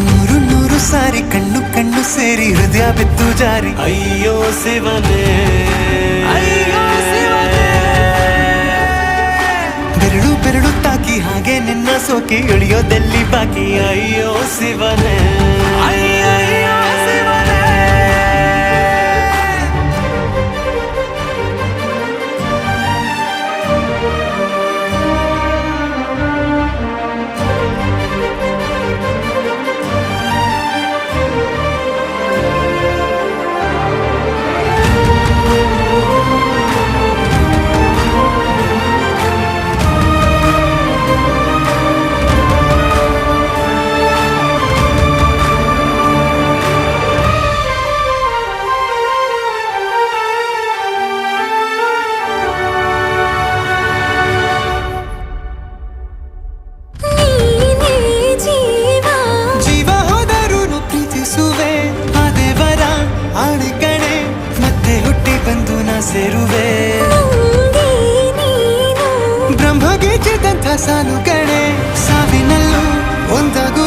ನೂರು ನೂರು ಸಾರಿ ಕಣ್ಣು ಕಣ್ಣು ಸೇರಿ ಹೃದಯ ಬಿದ್ದು ಜಾರಿ ಅಯ್ಯೋ ಶಿವನೇ, ಅಯ್ಯೋ ಶಿವನೇ. ಬೆರಳು ಬೆರಳು ತಾಕಿ ಹಾಗೆ ನಿನ್ನ ಸೋಕಿ ಇಳಿಯೋದೆಲ್ಲಿ ಬಾಕಿ ಅಯ್ಯೋ ಶಿವನೇ, ಅಯ್ಯಯ್ಯೋ ಶಿವನೇ. ಸೇರುವೆ ಬ್ರಹ್ಮಗೀಚಿದಂಥ ಸಾಲು ಕಣೆ, ಸಾವಿನಲ್ಲೂ ಒಂದಾಗು